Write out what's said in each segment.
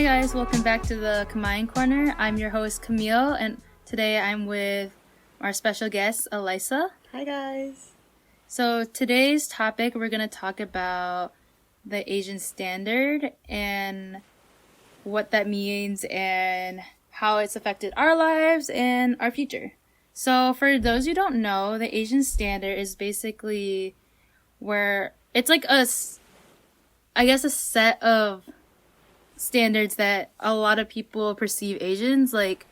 guys, welcome back to the Kamayan Corner. I'm your host Camille, and today I'm with our special guest Alyssa. Hi guys. So today's topic, we're going to talk about the Asian standard and what that means and how it's affected our lives and our future. So for those who don't know, the Asian standard is basically where it's like a set of standards that a lot of people perceive Asians, like,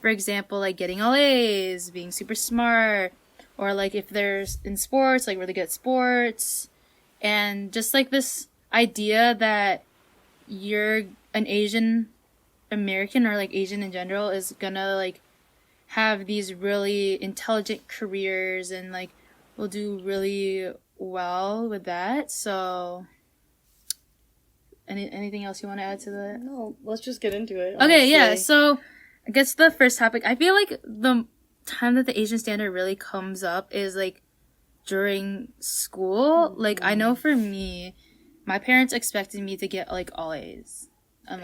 for example, like getting all A's, being super smart, or like if there's in sports, like really good at sports, and just like this idea that you're an Asian American or like Asian in general is gonna like have these really intelligent careers and like will do really well with that. So anything else you want to add to that? No, let's just get into it. Honestly. Okay, yeah. So I guess the first topic, I feel like the time that the Asian standard really comes up is like during school. Mm-hmm. Like I know for me, my parents expected me to get like all A's.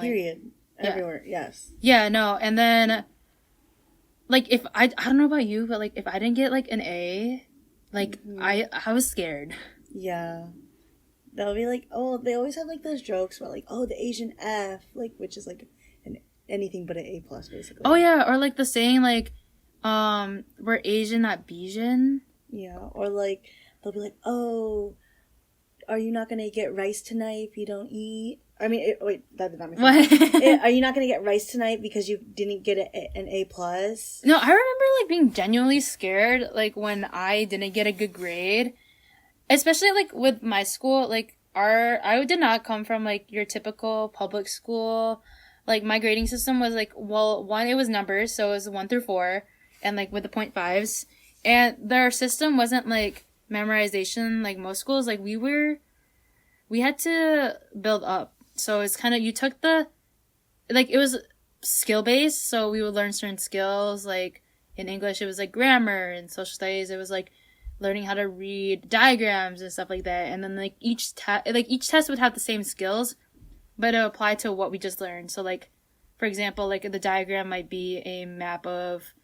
Period. Like, everywhere, yes. Yeah, no. And then like if I don't know about you, but like if I didn't get like an A, like I was scared. Yeah. They'll be like, oh, they always have like those jokes about like, oh, the Asian F, like, which is like anything but an A plus basically. Oh yeah, or like the saying like, we're Asian, not Bijan. Yeah, or like they'll be like, oh, are you not gonna get rice tonight if you don't eat? I mean, wait, that did not make sense. Are you not gonna get rice tonight because you didn't get an A plus? No, I remember like being genuinely scared, like when I didn't get a good grade. Especially, like, with my school, like, I did not come from, like, your typical public school. Like, my grading system was, like, well, one, it was numbers, so it was 1 through 4, and, like, with the 0.5s. And their system wasn't, like, memorization, like most schools. Like, we had to build up. So it's kind of, you took it was skill-based, so we would learn certain skills. Like, in English, it was, like, grammar, and social studies, it was, like, learning how to read diagrams and stuff like that. And then like each test would have the same skills, but it would apply to what we just learned. So like, for example, like the diagram might be a map of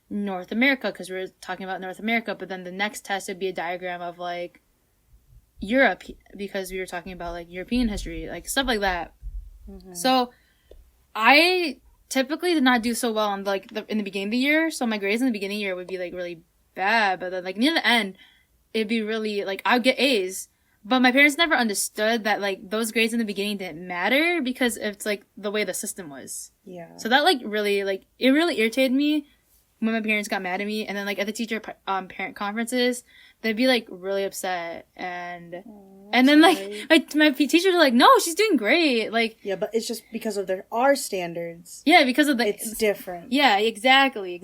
North America because we're talking about North America, but then the next test would be a diagram of like Europe because we were talking about like European history, like stuff like that. Mm-hmm. So I typically did not do so well in like in the beginning of the year. So my grades in the beginning of the year would be like really bad, but then like near the end it'd be really like I would get A's, but my parents never understood that like those grades in the beginning didn't matter because it's like the way the system was. Yeah. So that like really like it really irritated me when my parents got mad at me, and then like at the teacher parent conferences they'd be like really upset and then like my teachers are like, no, she's doing great, like yeah, but it's just because of our standards. Yeah, because of it's different. Yeah, exactly.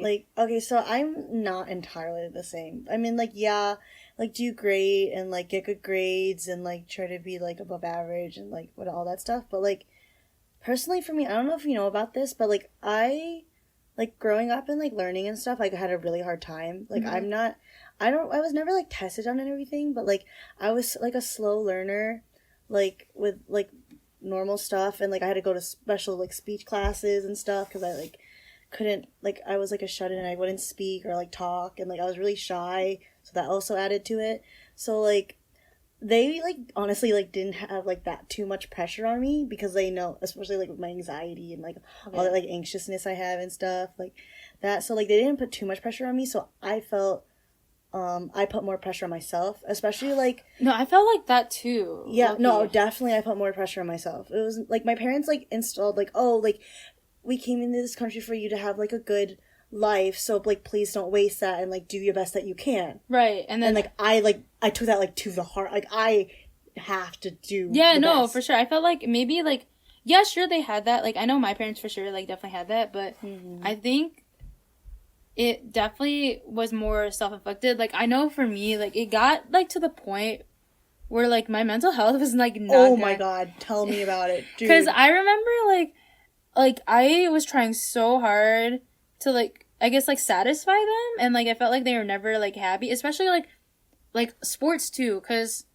Like, okay, so I'm not entirely the same. I mean, like, yeah, like do great and like get good grades and like try to be like above average and like what all that stuff, but like personally for me, I don't know if you know about this, but like I like growing up and like learning and stuff, like I had a really hard time. Like mm-hmm. I was never like tested on and everything, but like I was like a slow learner, like with like normal stuff, and like I had to go to special like speech classes and stuff because I like couldn't, like I was like a shut-in, I wouldn't speak or like talk, and like I was really shy, so that also added to it. So like they like honestly like didn't have like that too much pressure on me because they know, especially like with my anxiety and like all that like anxiousness I have and stuff like that, so like they didn't put too much pressure on me, so I felt I put more pressure on myself, especially like... No, I felt like that too. Yeah, lucky. No, definitely I put more pressure on myself. It was like my parents like installed like, oh, like we came into this country for you to have like a good life, so like please don't waste that and like do your best that you can. Right, and then... And like I took that like to the heart. Like I have to do Yeah, no, best. For sure. I felt like maybe like, yeah, sure they had that. Like I know my parents for sure like definitely had that, but mm-hmm. I think it definitely was more self-inflicted. Like, I know for me, like, it got, like, to the point where, like, my mental health was, like, not Oh, my God. Tell me about it, dude. Because I remember, like, I was trying so hard to, like, I guess, like, satisfy them. And, like, I felt like they were never, like, happy. Especially, like sports, too. Because,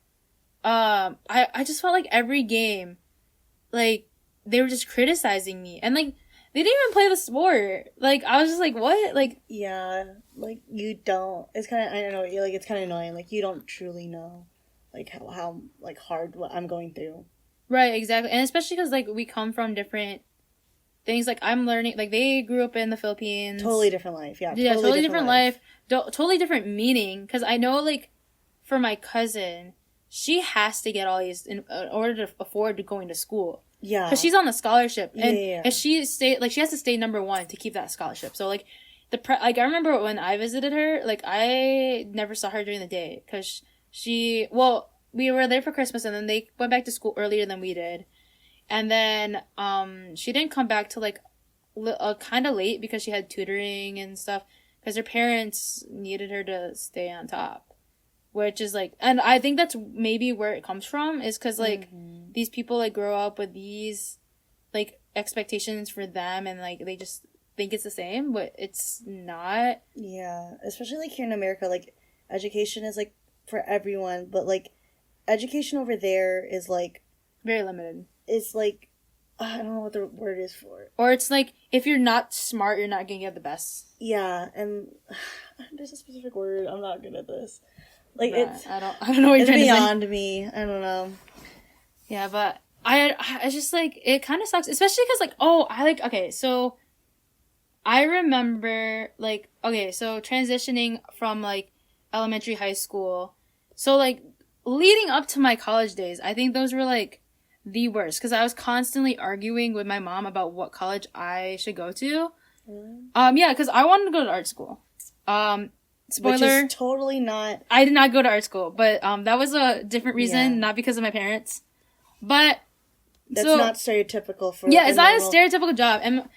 I just felt like every game, like, they were just criticizing me. And, like, they didn't even play the sport. Like, I was just like, what? Like, yeah, like, you don't, it's kind of, I don't know, like, it's kind of annoying, like, you don't truly know, like, how like, hard what I'm going through. right, exactly. And especially because, like, we come from different things. Like, I'm learning, like, they grew up in the Philippines. Totally different life, yeah. Yeah, totally different life. Totally different meaning. Because I know, like, for my cousin, she has to get all these in order to afford to going to school. Yeah. Because she's on a scholarship. And Yeah. if she has to stay number one to keep that scholarship. So, like, I remember when I visited her, like, I never saw her during the day. Because we were there for Christmas and then they went back to school earlier than we did. And then, she didn't come back till, like, kind of late because she had tutoring and stuff. Because her parents needed her to stay on top. Which is, like, and I think that's maybe where it comes from, is because, like, these people, like, grow up with these, like, expectations for them, and, like, they just think it's the same, but it's not. Yeah, especially, like, here in America, like, education is, like, for everyone, but, like, education over there is, like... very limited. It's, like, I don't know what the word is for it. Or it's, like, if you're not smart, you're not gonna get the best. Yeah, and there's a specific word, I'm not good at this. Like, it's... I don't know what you're trying to say. It's beyond me. I don't know. Yeah, but I just, like, it kind of sucks. Especially because, like, okay, so I remember, like, okay, so transitioning from, like, elementary, high school. So, like, leading up to my college days, I think those were, like, the worst. Because I was constantly arguing with my mom about what college I should go to. Yeah, because I wanted to go to art school. Spoiler. Which is totally not... I did not go to art school, but that was a different reason, not because of my parents. But... That's not stereotypical for... Yeah, it's not a stereotypical job. And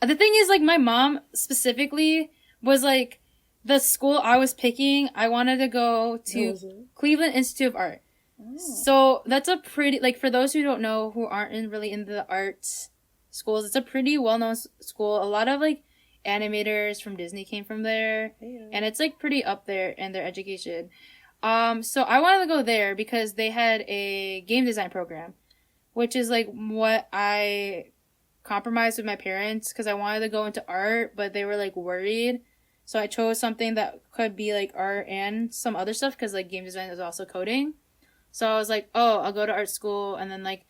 the thing is, like, my mom specifically was, like, the school I was picking, I wanted to go to Cleveland Institute of Art. Oh. So that's a pretty... Like, for those who don't know, who aren't really into the arts schools, it's a pretty well-known school. A lot of, like, animators from Disney came from there, and it's, like, pretty up there in their education. So I wanted to go there because they had a game design program, which is, like, what I compromised with my parents because I wanted to go into art, but they were, like, worried. So I chose something that could be, like, art and some other stuff because, like, game design is also coding. So I was like, oh, I'll go to art school, and then, like,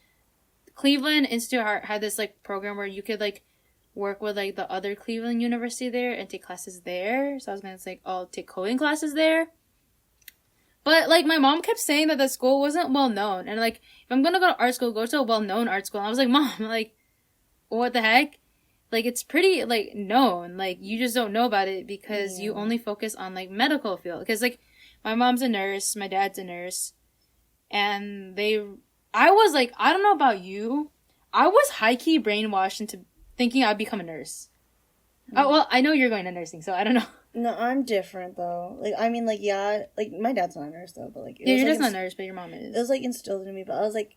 Cleveland Institute of Art had this, like, program where you could, like, work with, like, the other Cleveland University there and take classes there. So I was gonna say, I'll take coding classes there. But, like, my mom kept saying that the school wasn't well known. And, like, if I'm gonna go to art school, go to a well-known art school. And I was like, Mom, like, what the heck? Like, it's pretty, like, known. Like, you just don't know about it because you only focus on, like, medical field. Because, like, my mom's a nurse, my dad's a nurse. And I was like, I don't know about you. I was high-key brainwashed into thinking I'd become a nurse. Oh, well, I know you're going to nursing, so I don't know. No, I'm different, though. Like, I mean, like, yeah, like, my dad's not a nurse, though, but, like... Yeah, your dad's not a nurse, but your mom is. It was, like, instilled in me, but I was, like...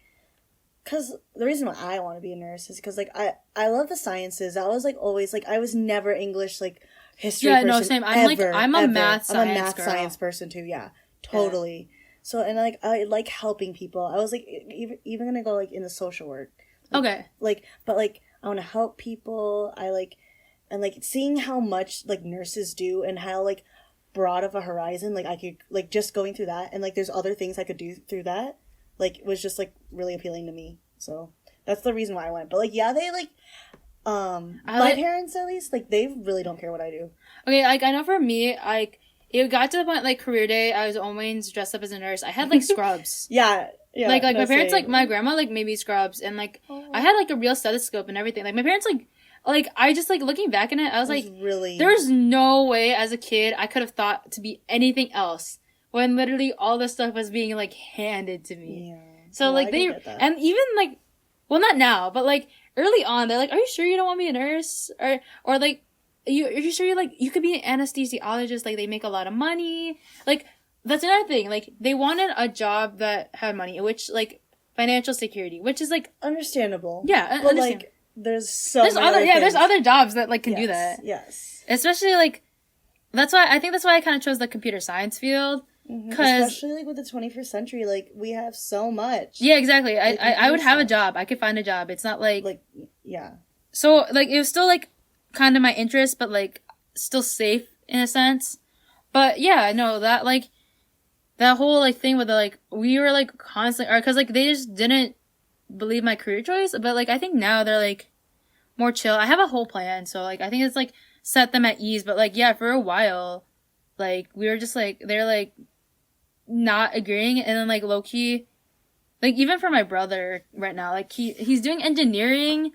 Because the reason why I want to be a nurse is because, like, I love the sciences. I was, like, always, like, I was never English, like, history person. Yeah, no, same. I'm a math science person, too, yeah. Totally. Yeah. So, and, like, I like helping people. I was, like, even gonna go, like, into social work. Like, okay. Like, but, like, I want to help people. I, like... And, like, seeing how much, like, nurses do and how, like, broad of a horizon, like, I could, like, just going through that and, like, there's other things I could do through that, like, was just, like, really appealing to me. So, that's the reason why I went. But, like, yeah, they, like, my parents, at least, like, they really don't care what I do. Okay, like, I know for me, like, it got to the point, like, career day, I was always dressed up as a nurse. I had, like, scrubs. Yeah, like, my parents, like, my grandma, like, made me scrubs, and, like, I had, like, a real stethoscope and everything. Like, my parents, like, I just, like, looking back in it, I was like, really... There's no way as a kid I could have thought to be anything else when literally all this stuff was being, like, handed to me. Yeah. So, like, and even, like, well, not now, but, like, early on, they're like, are you sure you don't want to be a nurse? Or like, are you sure you could be an anesthesiologist? Like, they make a lot of money. Like, that's another thing. Like, they wanted a job that had money, which, like, financial security, which is, like... Understandable. Yeah, but, like... There's other jobs that, like, can do that. Yes. Especially, like, that's why I kind of chose the computer science field. Especially, like, with the 21st century, like, we have so much. Yeah, exactly. Like, I would have a job. I could find a job. It's not like... Like, yeah. So, like, it was still, like, kind of my interest, but, like, still safe in a sense. But, yeah, no, that, like, that whole, like, thing with the, like, we were, like, constantly... Because, like, they just didn't believe my career choice. But, like, I think now they're, like, more chill. I have a whole plan. So, like, I think it's, like, set them at ease. But, like, yeah, for a while, like, we were just, like, they're, like, not agreeing. And then, like, low-key... Like, even for my brother right now, like, he's doing engineering...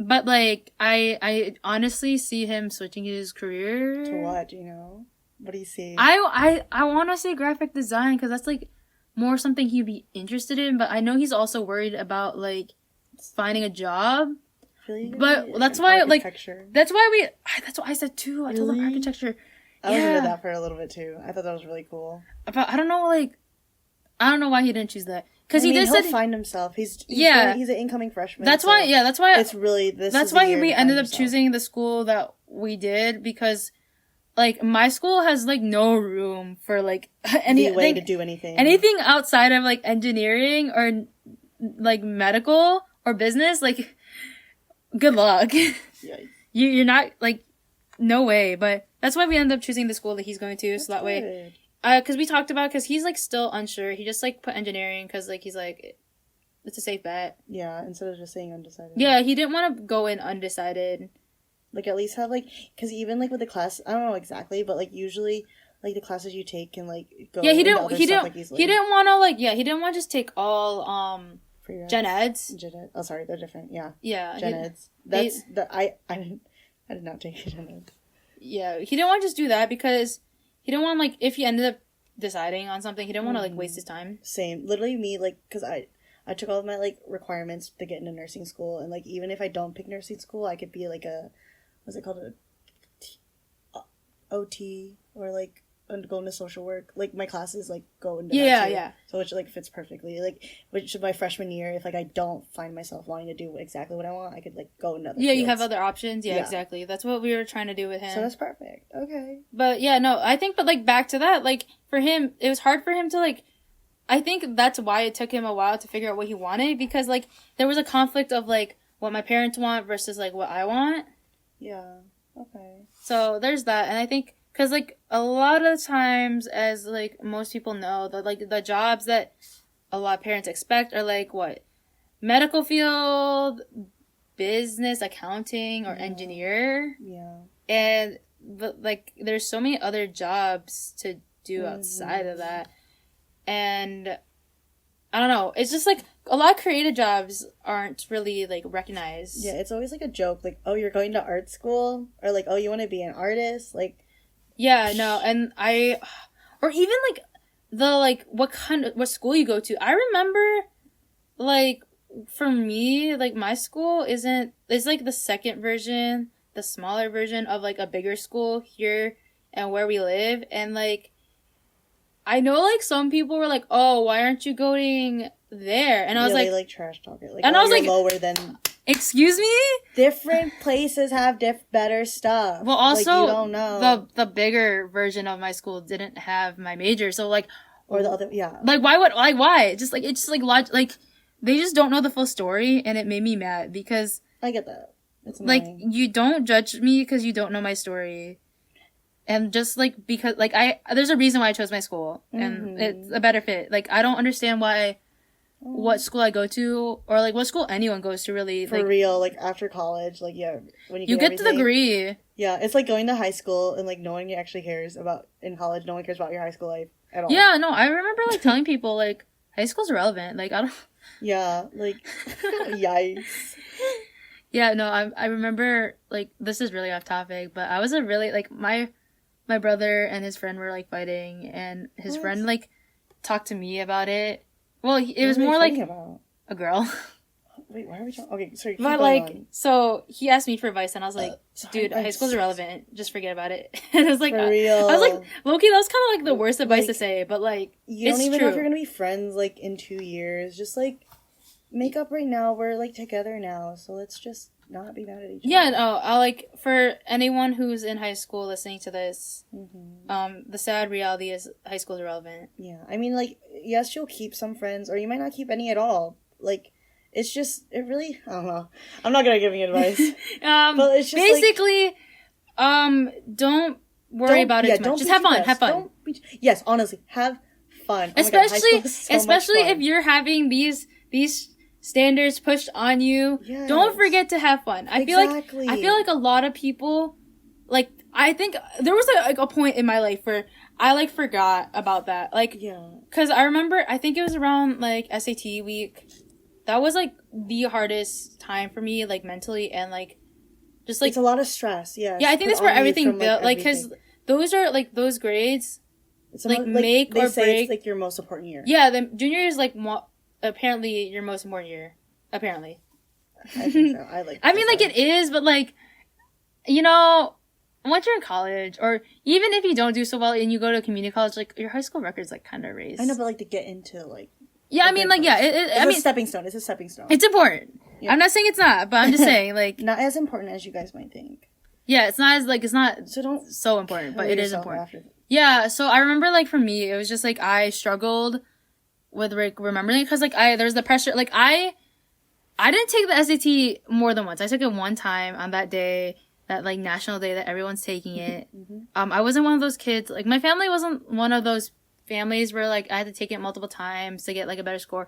But, like, I honestly see him switching his career. To what, do you know? What do you see? I want to say graphic design, because that's, like, more something he'd be interested in. But I know he's also worried about, like, finding a job. Really? But that's why, like, that's what I said, too. I told him architecture. I was into that for a little bit, too. I thought that was really cool. But I don't know, like, I don't know why he didn't choose that. Because he'll find himself. He's an incoming freshman. That's why it's really that's why we ended up choosing the school that we did, because like my school has like no room for like any way to do anything outside of like engineering or like medical or business. Like, good luck. You're not like, no way. But that's why we ended up choosing the school that he's going to. So that way. Because we talked about, because he's, like, still unsure. He just, like, put engineering because, like, he's, like, it's a safe bet. Yeah, instead of just saying undecided. Yeah, he didn't want to go in undecided. Like, at least have, like, because even, like, with the class, I don't know exactly, but, like, usually, like, the classes you take can, like, go he didn't want to, like, he didn't want to just take all, gen eds. Oh, sorry, they're different, yeah. Yeah. Gen eds. I did not take gen eds. Yeah, he didn't want to just do that because... He didn't want, like, if he ended up deciding on something, he didn't want to, like, waste his time. Same. Literally me, like, because I took all of my, like, requirements to get into nursing school, and, like, even if I don't pick nursing school, I could be, like, what's it called, OT, or, like, go into social work. Like, my classes, like, go into that too. Yeah. So, which, like, fits perfectly. Like, which my freshman year, if, like, I don't find myself wanting to do exactly what I want, I could, like, go into other fields. You have other options. Yeah, exactly. That's what we were trying to do with him. So that's perfect. Okay. But, yeah, no, I think, but, like, back to that, like, for him, it was hard for him to, like, I think that's why it took him a while to figure out what he wanted, because, like, there was a conflict of, like, what my parents want versus, like, what I want. Yeah. Okay. So, there's that, and I think... Because, like, a lot of times, as, like, most people know, that, like, the jobs that a lot of parents expect are, like, what? Medical field, business, accounting, or engineer. Yeah. And, but, like, there's so many other jobs to do outside of that. And, I don't know. It's just, like, a lot of creative jobs aren't really, like, recognized. Yeah, it's always, like, a joke. Like, oh, you're going to art school? Or, like, oh, you want to be an artist? Like... Yeah, no, and or even, like, like, what school you go to. I remember, like, for me, like, my school it's, like, the second version, the smaller version of, like, a bigger school here and where we live, and, like, I know, like, some people were like, oh, why aren't you going there? And I was like... they, like, trash talk it. Like, and I was like... lower than... Excuse me? Different places have better stuff. Well, also, like, you don't know. The bigger version of my school didn't have my major, so, like... Or the other, yeah. Like, why? Just, like, it's just, like, they just don't know the full story, and it made me mad, because... I get that. It's annoying. Like, you don't judge me because you don't know my story. And just, like, because, like, there's a reason why I chose my school, and it's a better fit. Like, I don't understand why... what school I go to, or, like, what school anyone goes to, really. For, like, real, like, after college, like, yeah, when you get the degree. Yeah, it's like going to high school, and, like, no one actually cares about, in college, no one cares about your high school life at all. Yeah, no, I remember, like, telling people, like, high school's irrelevant, like, I don't... Yeah, like, yikes. Yeah, no, I remember, like, this is really off topic, but I was a really, like, my brother and his friend were, like, fighting, and his friend, like, talked to me about it. Well, it was more like about? A girl. Wait, why are we talking? Okay, sorry. But, like, so he asked me for advice, and I was like, dude, high school's irrelevant. Just forget about it. And I was like, for real. I was like, low-key, that was kind of, like, the worst advice to say, but, like, you don't even know if you're going to be friends, like, in 2 years. Just, like, make up right now. We're, like, together now, so let's just not be mad at each Yeah, other. no, I like, for anyone who's in high school listening to this, the sad reality is high school is irrelevant. Yeah, I mean, like, yes, you'll keep some friends, or you might not keep any at all. Like, it's just, it really, I don't know. I'm not gonna give you advice. But it's just basically, don't worry about it too much. Just have fun. Have fun. Yes, honestly, have fun. Oh Especially, my God, so especially much if fun. you're having these standards pushed on you. Yes. Don't forget to have fun. I feel like a lot of people, like, I think there was a point in my life where I like forgot about that. Like, yeah, because I remember, I think it was around like SAT week. That was like the hardest time for me, like mentally, and like just like it's a lot of stress. Yeah, I think that's where everything built. Like, because those are like those grades, it's like make or break. It's like your most important year. Yeah, the junior year is like apparently your most important year. Apparently, I think so. I mean, like, it is, but like, you know, once you're in college, or even if you don't do so well and you go to community college, like, your high school record's like kind of raised. I know, but like to get into like. Yeah, I mean, like, yeah, it's a stepping stone. It's a stepping stone. It's important. Yeah. I'm not saying it's not, but I'm just saying, like, not as important as you guys might think. Yeah, it's not as, like, it's not so important, but it is important. Yeah, so I remember, like, for me, it was just, like, I struggled with, like, remembering, because, like, there's the pressure, like, I didn't take the SAT more than once. I took it one time on that day, that, like, national day that everyone's taking it. I wasn't one of those kids, like, my family wasn't one of those families where, like, I had to take it multiple times to get, like, a better score.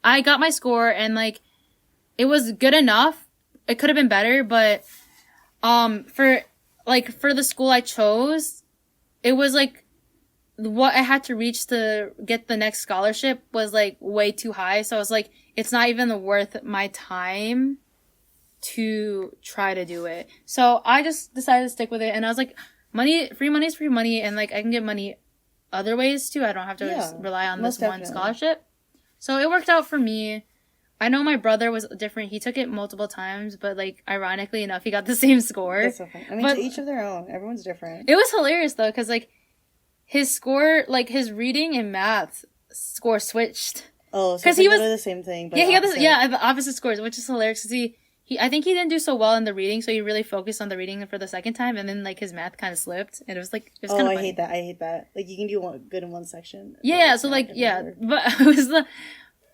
I got my score, and, like, it was good enough. It could have been better, but, for the school I chose, it was, like, what I had to reach to get the next scholarship was, like, way too high. So I was like, it's not even worth my time to try to do it. So I just decided to stick with it. And I was like, free money is free money. And, like, I can get money other ways too. I don't have to just rely on this one scholarship. So it worked out for me. I know my brother was different. He took it multiple times, but, like, ironically enough, he got the same score. That's so funny. I mean, to each of their own. Everyone's different. It was hilarious though, because, like, his score, like, his reading and math score switched. Oh, so he was the same thing. But he got the opposite scores, which is hilarious. Because I think he didn't do so well in the reading, so he really focused on the reading for the second time, and then, like, his math kind of slipped, and it was kind of funny. I hate that. Like, you can do good in one section. Yeah, so, like, yeah, but it was the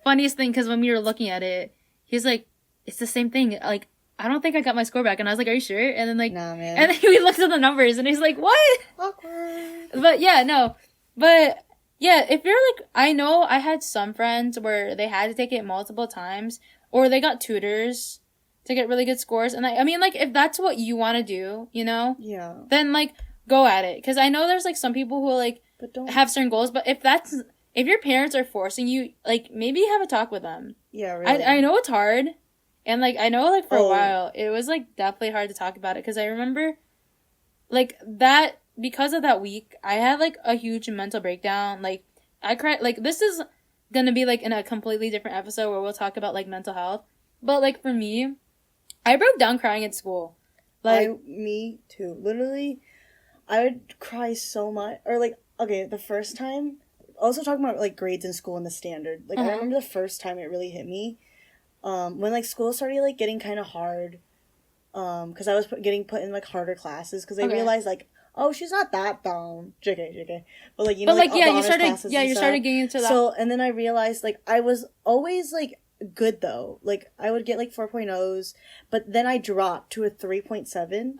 funniest thing, because when we were looking at it, he's like, it's the same thing, like, I don't think I got my score back, and I was like, are you sure? And then, like, nah, man. And then we looked at the numbers, and he's like, what? Awkward. But yeah, no, but yeah, if you're like, I know I had some friends where they had to take it multiple times, or they got tutors to get really good scores, and I mean, like, if that's what you want to do, you know, then, like, go at it, because I know there's, like, some people who, like, have certain goals, but if your parents are forcing you, like, maybe have a talk with them. Yeah, really. I know it's hard, and, like, I know, like, for a while it was, like, definitely hard to talk about it, because I remember, like, that, because of that week, I had, like, a huge mental breakdown. Like, I cried. Like, this is gonna be, like, in a completely different episode where we'll talk about, like, mental health, but, like, for me, I broke down crying at school. Like, me too. Literally, I would cry so much. Or, like, okay, the first time, also talking about, like, grades in school and the standard. Like, I remember the first time it really hit me, when, like, school started, like, getting kind of hard, because I was getting put in, like, harder classes, because I realized, like, oh, she's not that dumb. JK. But, like, you know, like, you started getting into that. So, and then I realized, like, I was always, like, good, though. Like, I would get, like, 4.0s, but then I dropped to a 3.7,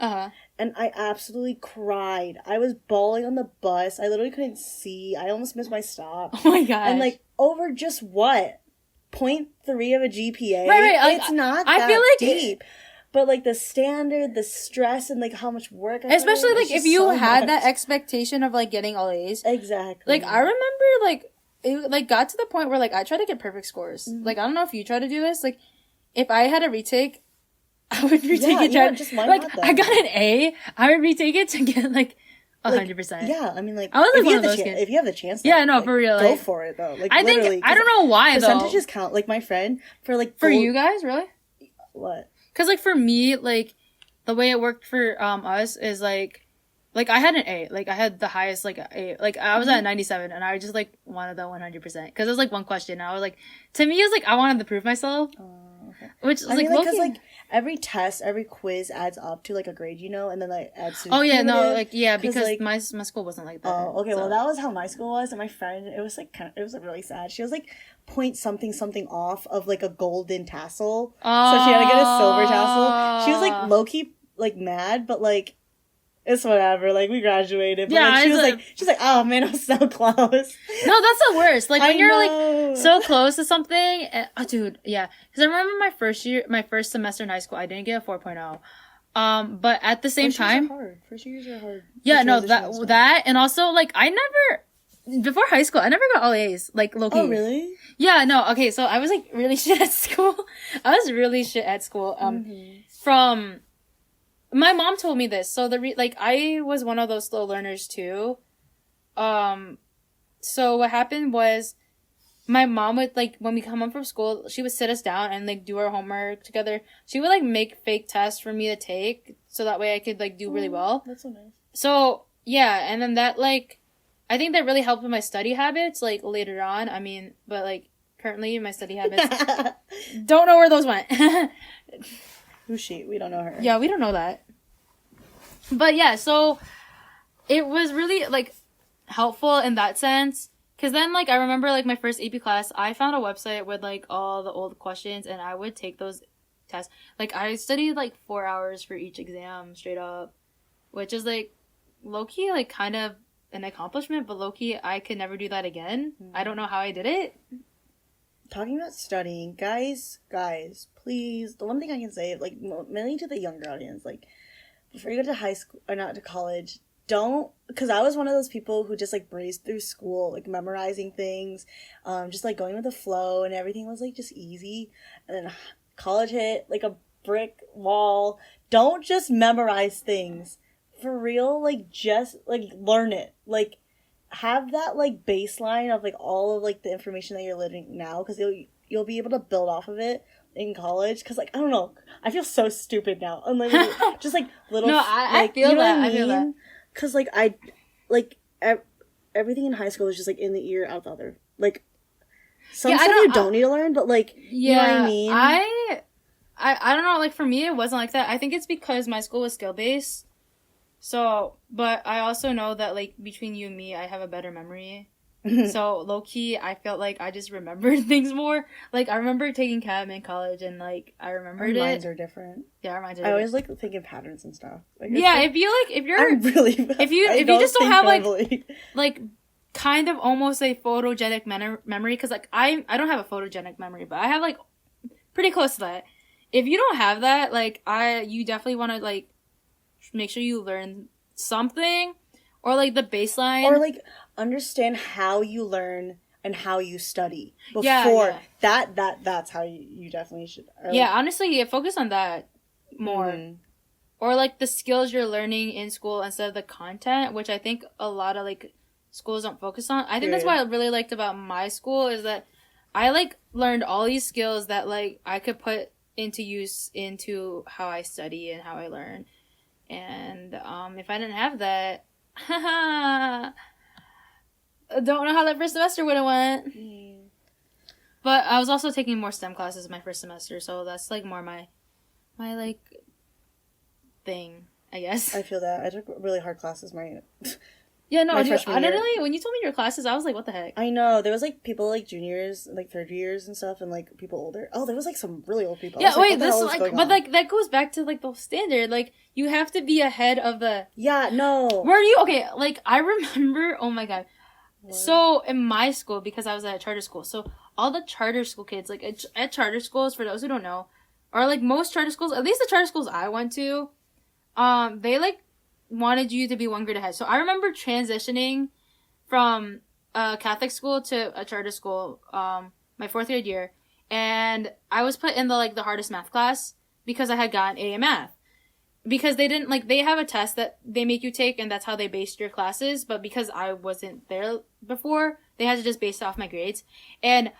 and I absolutely cried. I was bawling on the bus. I literally couldn't see. I almost missed my stop. Oh, my gosh. And, like, over just what? 0.3 of a GPA? Right. Like, it's not I that feel like deep. But, like, the standard, the stress, and, like, how much work I especially, like, if you had much. that expectation of, like, getting all A's. Exactly. Like, I remember, like, it, like, got to the point where, like, I tried to get perfect scores. Like, I don't know if you try to do this. Like, if I had a retake, I would retake it. Just why like, not, I got an A, I would retake it to get, like, 100%. Yeah, I mean, like, I was, like, one of those kids. If you have the chance, yeah, no, like, for real. go like, for it, though. Like, I think, I don't know why, though. Percentages count. Like, my friend, for you guys, really? What? Because, like, for me, like, the way it worked for us is, like, I had an A. Like, I had the highest, like, A. Like, I was at 97, and I just, like, wanted that 100%. Because it was, like, one question. I was, like, to me, it was, like, I wanted to prove myself. okay. Which is I like, mean, like, because low-key- like every test, every quiz adds up to like a grade, you know, and then like adds to. Oh yeah, no, cumulative, like yeah, because like, my school wasn't like that. oh, okay. So. Well, that was how my school was, and my friend, it was like it was like really sad. She was like point something something off of like a golden tassel, so she had to get a silver tassel. She was like low key like mad, but like it's whatever. Like we graduated, but Yeah, like she's like, oh man, I'm so close. No, that's the worst. Like when you're know. like so close to something. Oh, dude, yeah. Because I remember my first semester in high school, I didn't get a 4.0. But at the same time, First years are hard. yeah, no, that and also like I never before high school, I never got all A's. Like low key. Oh really? Yeah, no. Okay, so I was like really shit at school. I was really shit at school. From my mom told me this. So like I was one of those slow learners too. So what happened was my mom would like when we come home from school, she would sit us down and like do our homework together. She would like make fake tests for me to take so that way I could like do really well. That's so nice. So yeah, and then that like I think that really helped with my study habits like later on. I mean, but like currently my study habits don't know where those went. Who's she? We don't know her. Yeah, we don't know that. But yeah, so it was really like helpful in that sense. Cause then like I remember like my first AP class, I found a website with like all the old questions and I would take those tests. Like I studied like 4 hours for each exam straight up, which is like low key like kind of an accomplishment, but low key I could never do that again. I don't know how I did it. Talking about studying, guys, please, the one thing I can say, like, mainly to the younger audience, like, before you go to high school, or not to college, don't, because I was one of those people who just, like, breezed through school, like, memorizing things, just, like, going with the flow, and everything was, like, just easy, and then college hit, like, a brick wall. Don't just memorize things. For real, like, just, like, learn it. Like, have that like baseline of like all of like the information that you're learning now, because you'll be able to build off of it in college. Because like I don't know, I feel so stupid now. And like just like little no, I feel you know that. what I feel that. Because like everything in high school is just like in the ear out the other. Like some stuff you don't need to learn, but like you know what I mean. I don't know. Like for me, it wasn't like that. I think it's because my school was skill based. So, but I also know that, like, between you and me, I have a better memory. So, low-key, I felt like I just remembered things more. Like, I remember taking chem in college, and, like, I remembered it. Our minds are different. Yeah, our minds are different. I always, like, thinking patterns and stuff. Like, yeah, like, if you're... I'm really... If you just don't have, like, kind of almost a photogenic memory, because, like, I don't have a photogenic memory, but I have, like, pretty close to that. If you don't have that, like, you definitely want to, like, make sure you learn something or like the baseline or like understand how you learn and how you study before that's how you definitely should honestly focus on that more or like the skills you're learning in school instead of the content, which I think a lot of like schools don't focus on. I think that's what I really liked about my school is that I like learned all these skills that like I could put into use into how I study and how I learn. And if I didn't have that, I don't know how that first semester would have went. But I was also taking more STEM classes my first semester, so that's like more my like thing, I guess. I feel that. I took really hard classes Yeah, no, dude, honestly, when you told me your classes, I was like, what the heck? I know. There was, like, people, like, juniors, like, third years and stuff, and, like, people older. Oh, there was, like, some really old people. Yeah, wait, this, like, but, like, that goes back to, like, the standard. Like, you have to be ahead of the... Yeah, no. Were you... Okay, like, I remember... Oh, my God. What? So, in my school, because I was at a charter school, so all the charter school kids, like, at charter schools, for those who don't know, or, like, most charter schools, at least the charter schools I went to, they, like, wanted you to be one grade ahead. So I remember transitioning from a Catholic school to a charter school my fourth grade year, and I was put in the hardest math class because I had gotten A in math. Because they didn't they have a test that they make you take and that's how they based your classes, but because I wasn't there before, they had to just base it off my grades. And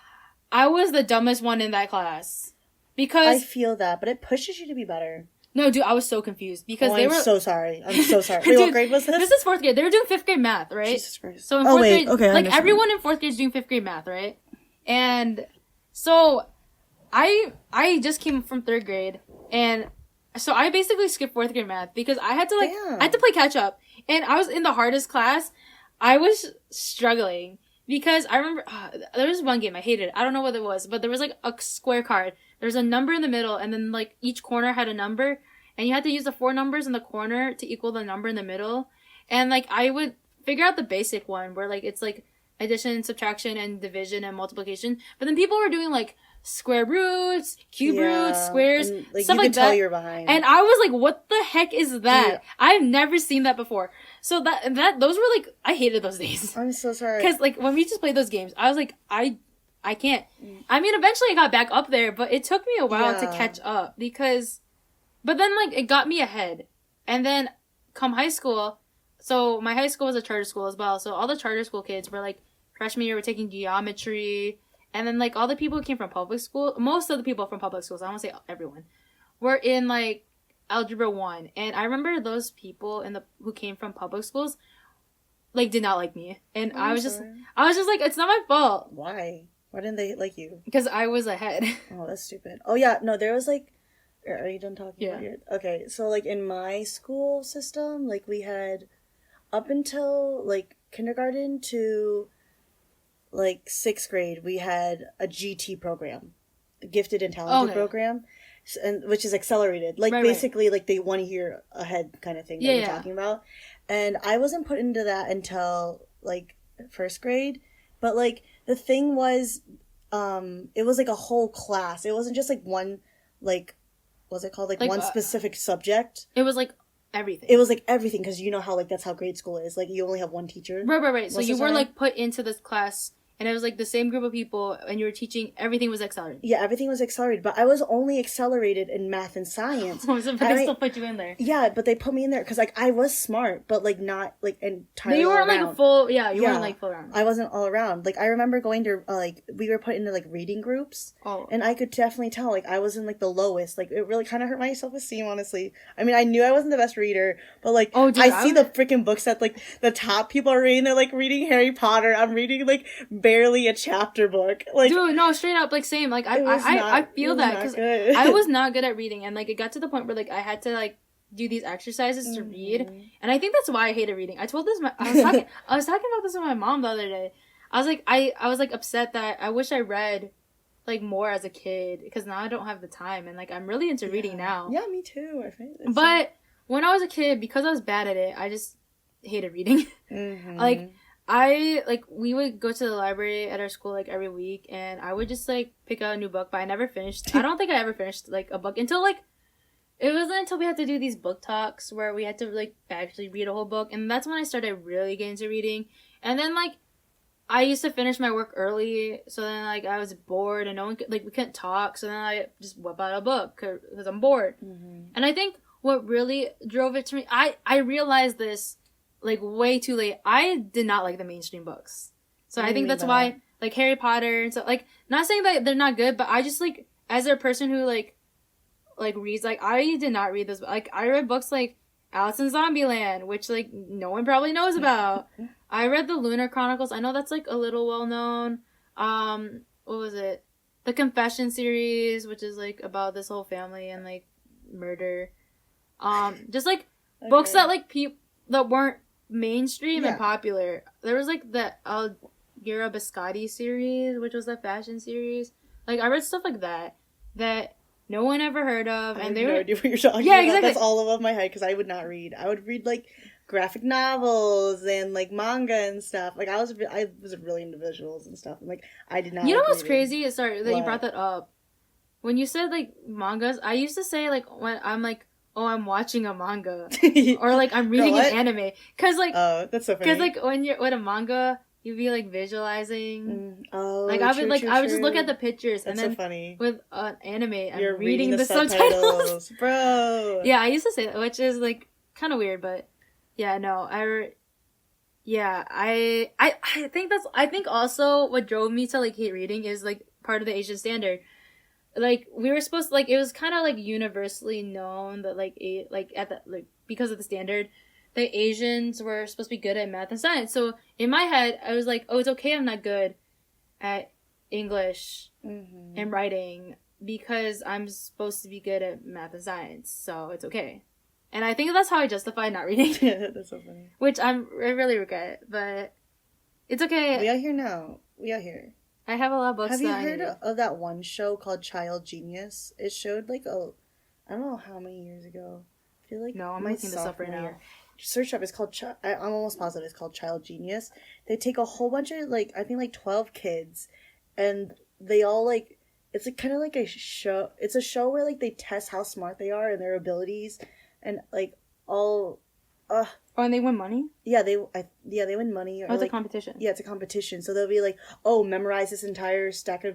I was the dumbest one in that class. Because I feel that, but it pushes you to be better. No, dude, I was so confused because I'm so sorry. I'm so sorry. Wait, dude, what grade was this? This is fourth grade. They were doing fifth grade math, right? Jesus Christ. So in fourth grade, okay, like everyone in fourth grade is doing fifth grade math, right? And so I just came from 3rd grade, and so I basically skipped 4th grade math because I had to I had to play catch up, and I was in the hardest class. I was struggling because I remember there was one game I hated. I don't know what it was, but there was like a square card. There's a number in the middle, and then like each corner had a number, and you had to use the 4 numbers in the corner to equal the number in the middle. And like I would figure out the basic one where like it's like addition, subtraction, and division and multiplication. But then people were doing like square roots, cube roots, squares, and, like, stuff you like could tell that. you're behind. And I was like, what the heck is that? Dude. I've never seen that before. So those were like, I hated those days. I'm so sorry. Because like when we just played those games, I was like, I can't. I mean, eventually I got back up there, but it took me a while to catch up but then like it got me ahead. And then come high school, so my high school was a charter school as well. So all the charter school kids were like freshman year were taking geometry. And then, like, all the people who came from public school, most of the people from public schools, I won't say everyone, were in, like, Algebra 1. And I remember those people who came from public schools, like, did not like me. And I was just like, it's not my fault. Why? Why didn't they like you? Because I was ahead. Oh, that's stupid. Oh, yeah. No, there was, like, are you done talking Yeah. about your... Okay, so, like, in my school system, like, we had up until, like, kindergarten to... like 6th grade, we had a GT program, the Gifted and Talented program, and which is accelerated. Like basically, like they 1 year ahead kind of thing that you're talking about. And I wasn't put into that until like 1st grade, but like the thing was, it was like a whole class. It wasn't just like one, like what's it called, like one specific subject. It was like everything. It was like everything because you know how like that's how grade school is. Like you only have one teacher. Right. So you were like put into this class. And it was, like, the same group of people, and you were teaching, everything was accelerated. Yeah, everything was accelerated, but I was only accelerated in math and science. But they still put you in there. Yeah, but they put me in there, because, like, I was smart, but, like, not, like, entirely you weren't, around. like, full, you weren't, like, full around. I wasn't all around. Like, I remember going to, like, we were put into, like, reading groups, and I could definitely tell, like, I was in, like, the lowest. Like, it really kind of hurt my self-esteem, honestly. I mean, I knew I wasn't the best reader, but, like, I see the freaking books that, like, the top people are reading. They're, like, reading Harry Potter. I'm reading, like, barely a chapter book. Like, dude, no, straight up, like, same. Like, I feel that because I was not good at reading, and like it got to the point where like I had to like do these exercises to read, and I think that's why I hated reading. I was talking about this with my mom the other day. I was like, I was like upset that I wish I read like more as a kid because now I don't have the time, and like I'm really into reading now. Yeah, me too. But when I was a kid, because I was bad at it, I just hated reading. Like. We would go to the library at our school, like, every week, and I would just, like, pick out a new book, but I never finished. I don't think I ever finished, like, a book until, like, it wasn't until we had to do these book talks where we had to, like, actually read a whole book, and that's when I started really getting into reading. And then, like, I used to finish my work early, so then, like, I was bored, and no one could, like, we couldn't talk, so then I just whip out a book, because I'm bored. And I think what really drove it to me, I realized this like way too late. I did not like the mainstream books. So I think that's why like Harry Potter and so like not saying that they're not good, but I just like as a person who like reads, like I did not read this. Like I read books like Alice in Zombieland, which like no one probably knows about. I read the Lunar Chronicles. I know that's like a little well known. What was it? The Confession series, which is like about this whole family and like murder. Just like books that like people that weren't mainstream and popular. There was like the Algira Biscotti series, which was the fashion series. Like I read stuff like that no one ever heard of, and they were no idea what you're talking about. Exactly. That's all above my head because I would not read. I would read like graphic novels and like manga and stuff. Like I was really into visuals and stuff. And like I did not. You know what's crazy? Sorry that you brought that up. When you said like mangas, I used to say like when I'm like, oh, I'm watching a manga, or like I'm reading an anime, cause like that's so funny. Cause like when you're with a manga, you'd be like visualizing. Like I would just look at the pictures, that's and then so funny. With an anime, you're I'm reading the subtitles, bro. Yeah, I used to say that, which is like kind of weird, but yeah, no, I think also what drove me to like hate reading is like part of the Asian standard. Like we were supposed to, like it was kind of like universally known that like because of the standard, the Asians were supposed to be good at math and science. So in my head, I was like, oh, it's okay, I'm not good at English and writing. because I'm supposed to be good at math and science, so it's okay. And I think that's how I justify not reading. That's so funny. Which I really regret, but it's okay. We are here now. We are here. I have a lot of books. Have you heard of that one show called Child Genius? It showed like I don't know how many years ago. I feel like no, I'm looking this up right now. Search up. It's called. I'm almost positive it's called Child Genius. They take a whole bunch of like I think like 12 kids, and they all like it's like kind of like a show. It's a show where like they test how smart they are and their abilities, and like all. Oh, and they win money? Yeah, they win money. Or, it's a competition. Yeah, it's a competition. So they'll be like, oh, memorize this entire deck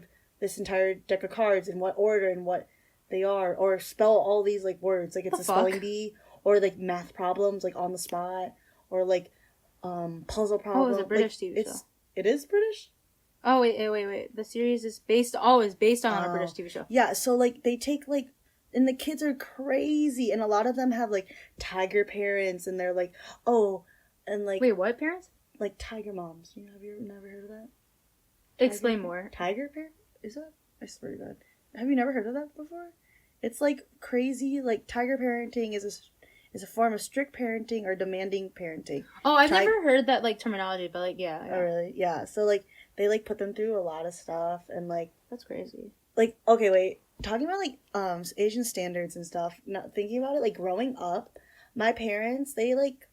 of cards in what order and what they are, or spell all these like words, like it's a spelling bee, or like math problems like on the spot, or like puzzle problems. Oh, it's a British TV show. It is British? Oh wait. The series is based on a British TV show. Yeah, so like they take like. And the kids are crazy, and a lot of them have, like, tiger parents, and they're like, oh, and, like... Wait, what parents? Like, tiger moms. Have you never heard of that? Explain more. Tiger parent? Is that? I swear to God. Have you never heard of that before? It's, like, crazy, like, tiger parenting is a form of strict parenting or demanding parenting. Oh, I've never heard that, like, terminology, but, like, yeah. Oh, really? Yeah, so, like, they, like, put them through a lot of stuff, and, like... That's crazy. Like, okay, wait. Talking about, like, Asian standards and stuff, not thinking about it, like, growing up, my parents, they, like,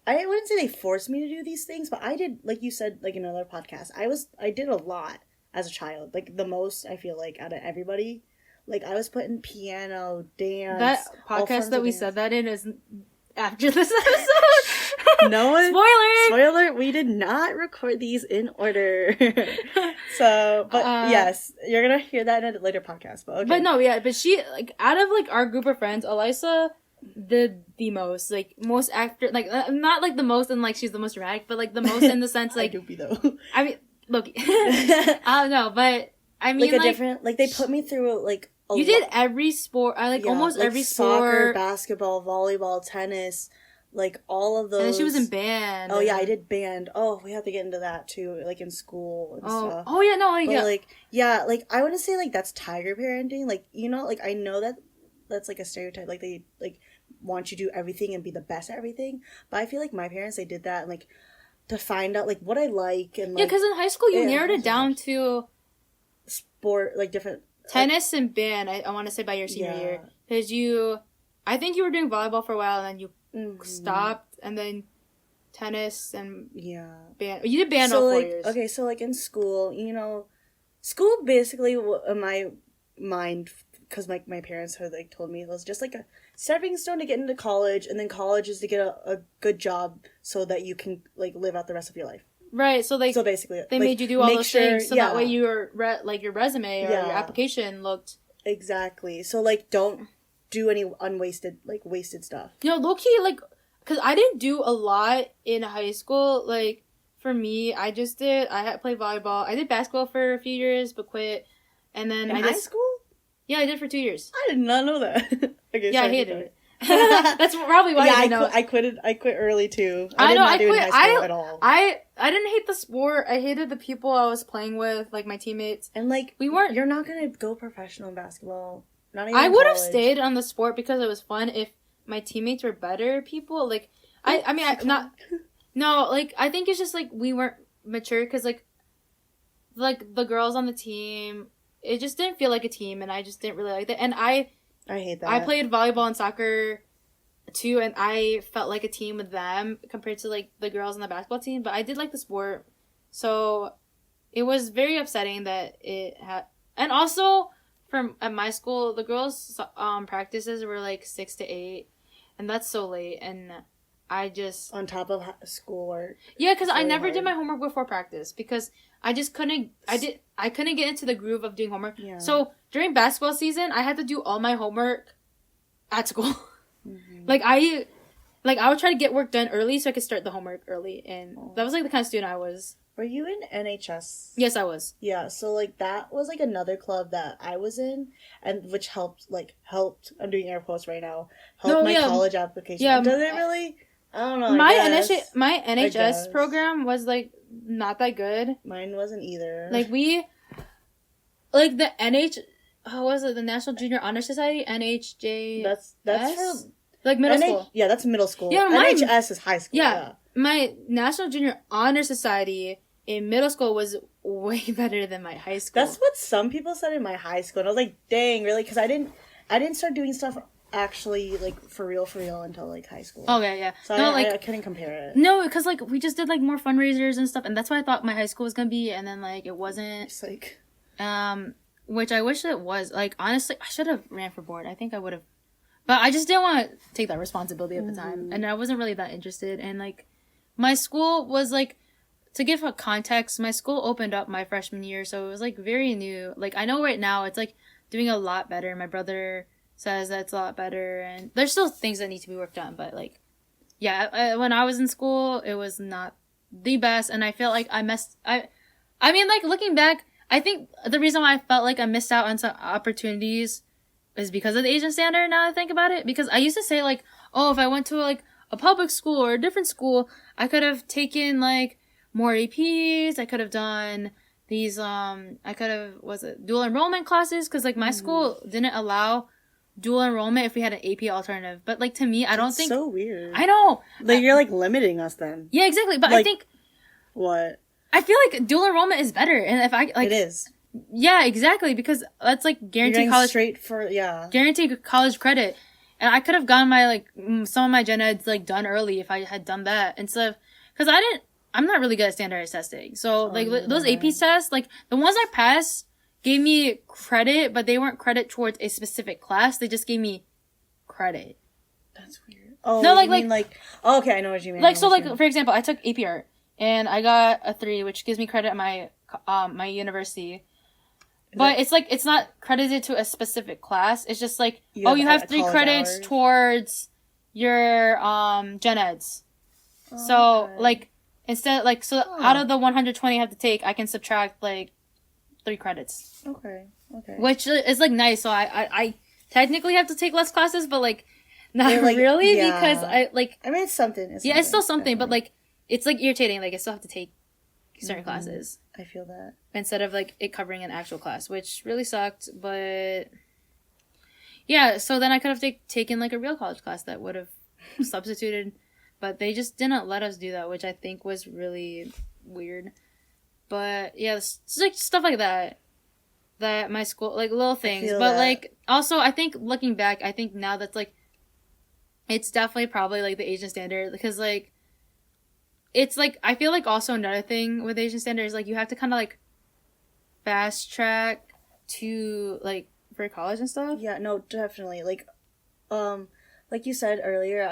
I wouldn't say they forced me to do these things, but I did, like you said, like, in another podcast, I did a lot as a child, like, the most, I feel like, out of everybody. Like, I was putting piano, dance. That podcast that we said that in is after this episode. No one. Spoiler! We did not record these in order. So, but yes, you're gonna hear that in a later podcast. But okay. But no, yeah, but she like out of like our group of friends, Alyssa did the most, like most actor, like not like the most and like she's the most dramatic, but like the most in the sense like. I do be though. I mean, look, I don't know, but I mean like a different like they put me through like. You did every sport, almost like every soccer, sport. Basketball, volleyball, tennis, like all of those. And then she was in band. Oh yeah, I did band. Oh, we have to get into that too, like in school and stuff. Oh yeah, no, like I wouldn't say like that's tiger parenting. Like like I know that that's like a stereotype. Like they like want you to do everything and be the best at everything. But I feel like my parents they did that and like to find out like what I like and like, yeah, because in high school you narrowed it down to sport like different. Tennis and band, I want to say by your senior year. Because I think you were doing volleyball for a while and then you stopped and then tennis and band. You did band all 4 years. Okay, so like in school, school basically in my mind, because my parents had like told me it was just like a stepping stone to get into college, and then college is to get a good job so that you can like live out the rest of your life. Right, so basically they made you do all those things so that way your resume or your application looked exactly. So like don't do any wasted stuff. Low-key, like, because I didn't do a lot in high school. Like for me, I had played volleyball. I did basketball for a few years but quit, and then high school. Yeah, I did for 2 years. I did not know that. Okay, yeah, I hated it. That's probably why I quit early too. I quit high school at all. I didn't hate the sport. I hated the people I was playing with, like my teammates. And like you're not gonna go professional in basketball. Not even I would have stayed on the sport because it was fun if my teammates were better people. Like I think it's just like we weren't mature because like the girls on the team, it just didn't feel like a team, and I just didn't really like that. And I hate that. I played volleyball and soccer too, and I felt like a team with them compared to like the girls on the basketball team. But I did like the sport, so it was very upsetting that it had. And also, at my school, the girls' practices were like 6 to 8, and that's so late. And I just on top of schoolwork. Yeah, because I never did my homework before practice because I just couldn't. I couldn't get into the groove of doing homework. Yeah. So during basketball season, I had to do all my homework at school. Mm-hmm. I would try to get work done early so I could start the homework early, and that was like the kind of student I was. Were you in NHS? Yes, I was. Yeah, so like that was like another club that I was in, and which helped. I'm doing air quotes right now. College application. Yeah, does it really? I don't know. My NHS program was like not that good. Mine wasn't either. Like the NH. what was it? The National Junior Honor Society, NHJ. That's for like middle school. Yeah, that's middle school. Yeah, NHS is high school. Yeah, my National Junior Honor Society in middle school was way better than my high school. That's what some people said in my high school, and I was like, dang, really? Because I didn't start doing stuff actually like for real until like high school. Okay, yeah. So no, I couldn't compare it. No, because like we just did like more fundraisers and stuff, and that's what I thought my high school was gonna be, and then like it wasn't. It's like, which I wish it was. Like honestly, I should have ran for board. I think I would have, but I just didn't want to take that responsibility at the time, and I wasn't really that interested. And like, my school was like, to give a context, my school opened up my freshman year, so it was like very new. Like I know right now it's like doing a lot better. My brother says that's a lot better, and there's still things that need to be worked on, but like, yeah, when I was in school, it was not the best, and I feel like I mean, like, looking back, I think the reason why I felt like I missed out on some opportunities is because of the Asian standard, now I think about it, because I used to say, like, oh, if I went to, like, a public school or a different school, I could have taken, like, more APs, I could have done these, dual enrollment classes, because, like, my school didn't allow dual enrollment if we had an AP alternative. But, like, to me, I don't think... so weird. I know. Like, you're, like, limiting us then. Yeah, exactly. But like, I think... What? I feel like dual enrollment is better. And if I, like... It is. Yeah, exactly. Because that's, like, guaranteed college... Guaranteed college credit. And I could have gotten my, like, some of my gen eds, like, done early if I had done that. Instead of... Because I'm not really good at standardized testing. So, those AP tests, like, the ones I passed gave me credit, but they weren't credit towards a specific class. They just gave me credit. That's weird. Oh, no, oh, okay, I know what you mean. Like, so, like, for example, I took AP Art, and I got a 3, which gives me credit at my university. But it's, like, it's not credited to a specific class. It's just, like, you have 3 credits hours towards your, gen eds. Oh, so, okay. Like, instead, like, out of the 120 I have to take, I can subtract, like, 3 credits. Okay. Which is, like, nice. So I technically have to take less classes, but, like, not really, because I mean, it's something. It's still something, but, like, it's, like, irritating. Like, I still have to take certain classes. I feel that. Instead of, like, it covering an actual class, which really sucked, but... Yeah, so then I could have taken, like, a real college class that would have substituted, but they just didn't let us do that, which I think was really weird. But, yeah, it's like stuff like that my school, like, little things. But, like, also, I think, looking back, I think now that's, like, it's definitely probably, like, the Asian standard. Because, like, it's, like, I feel like also another thing with Asian standard is, like, you have to kind of, like, fast track to, like, for college and stuff. Yeah, no, definitely. Like you said earlier,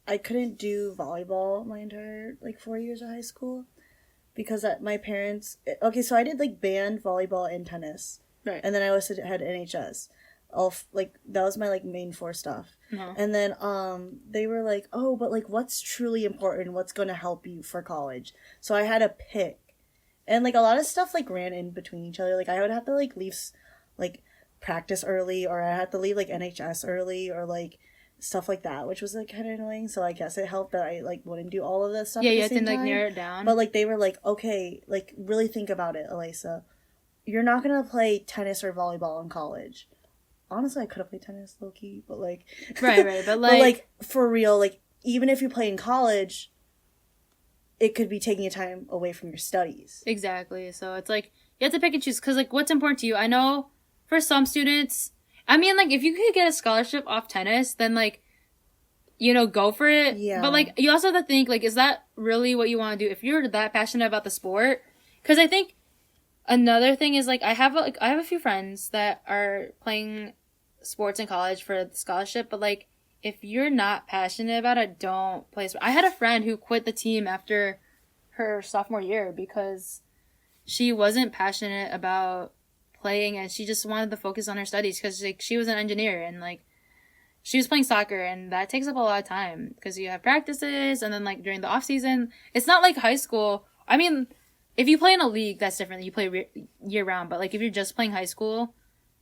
I couldn't do volleyball my entire, like, 4 years of high school. Because my parents... Okay, so I did, like, band, volleyball, and tennis. Right. And then I also had NHS. That was my, like, main 4 stuff. Uh-huh. And then, they were like, oh, but, like, what's truly important? What's going to help you for college? So I had to pick. And, like, a lot of stuff, like, ran in between each other. Like, I would have to, like, leave, like, practice early, or I had to leave, like, NHS early, or, like... stuff like that, which was, like, kind of annoying. So I guess it helped that I, like, wouldn't do all of this stuff. Yeah, you had to, like, narrow it down. But, like, they were like, okay, like, really think about it, Alyssa. You're not gonna play tennis or volleyball in college. Honestly, I could have played tennis, low-key, but, like... Right, but, like... but, like, for real, like, even if you play in college, it could be taking your time away from your studies. Exactly. So it's, like, you have to pick and choose, because, like, what's important to you? I know for some students... I mean, like, if you could get a scholarship off tennis, then, like, you know, go for it. Yeah. But, like, you also have to think, like, is that really what you want to do? If you're that passionate about the sport, because I think another thing is, like, I have a few friends that are playing sports in college for the scholarship, but, like, if you're not passionate about it, don't play sport. I had a friend who quit the team after her sophomore year because she wasn't passionate about playing, and she just wanted to focus on her studies because, like, she was an engineer, and, like, she was playing soccer, and that takes up a lot of time because you have practices, and then, like, during the off season, it's not like high school. I mean, if you play in a league, that's different. You play year round, but, like, if you're just playing high school,